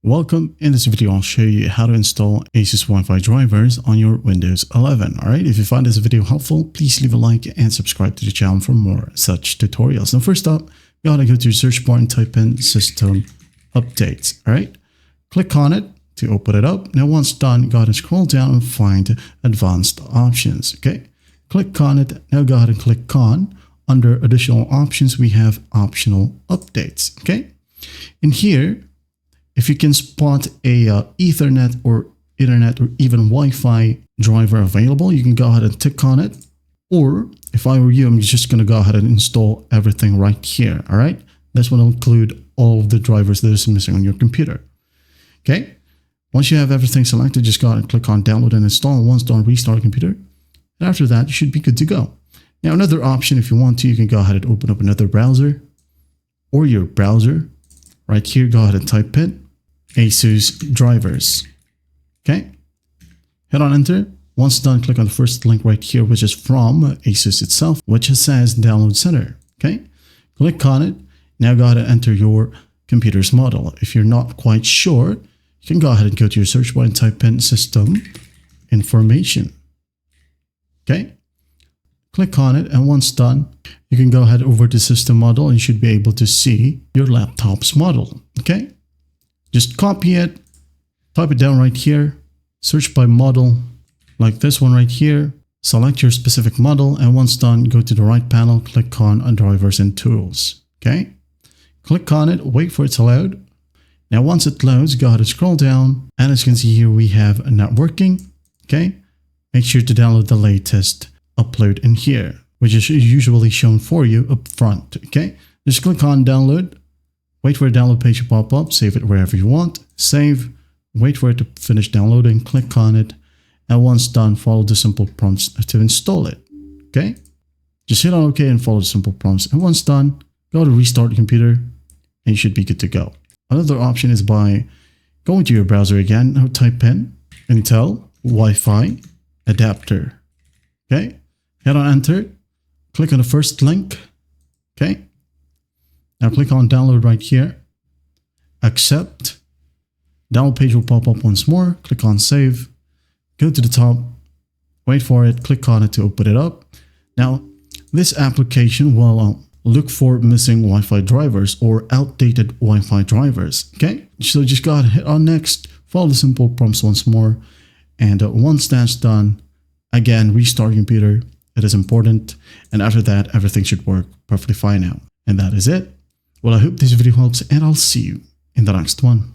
Welcome. In this video, I'll show you how to install ASUS Wi-Fi drivers on your Windows 11. All right. If you find this video helpful, please leave a like and subscribe to the channel for more such tutorials. Now, first up, you gotta go to your search bar and type in System Updates. All right. Click on it to open it up. Now, once done, you gotta scroll down and find Advanced Options. Okay. Click on it. Now, go ahead and click on under Additional Options. We have Optional Updates. Okay. In here, if you can spot a Ethernet or Internet or even Wi-Fi driver available, you can go ahead and tick on it. Or if I were you, I'm just going to go ahead and install everything right here. All right. This will include all of the drivers that is missing on your computer. Okay. Once you have everything selected, just go ahead and click on download and install. Once done, restart your computer. And after that, you should be good to go. Now, another option, if you want to, you can go ahead and open up another browser or your browser. Right here, go ahead and type in ASUS drivers. Okay. Hit on enter. Once done, click on the first link right here, which is from ASUS itself, which says Download Center. Okay. Click on it. Now go ahead and enter your computer's model. If you're not quite sure, you can go ahead and go to your search bar and type in System Information. Okay. Click on it, and once done, you can go ahead over to System Model and you should be able to see your laptop's model. Okay. Just copy it, type it down right here, search by model, like this one right here, select your specific model, and once done, go to the right panel, click on Drivers and Tools. Okay. Click on it, wait for it to load. Now, once it loads, go ahead and scroll down, and as you can see here, we have networking. Okay. Make sure to download the latest upload in here, which is usually shown for you up front. Okay. Just click on download. Wait for a download page to pop up, save it wherever you want, save, wait for it to finish downloading, click on it, and once done, follow the simple prompts to install it. Okay. Just hit on OK and follow the simple prompts. And once done, go to restart your computer and you should be good to go. Another option is by going to your browser again. Now type in Intel Wi-Fi adapter. Okay. Hit on enter. Click on the first link. Okay. Now click on download right here. Accept. Download page will pop up once more. Click on save. Go to the top. Wait for it. Click on it to open it up. Now, this application will look for missing Wi-Fi drivers or outdated Wi-Fi drivers. Okay. So just go ahead and hit on next. Follow the simple prompts once more. And once that's done, again, restart your computer. It is important. And after that, everything should work perfectly fine now. And that is it. Well, I hope this video helps, and I'll see you in the next one.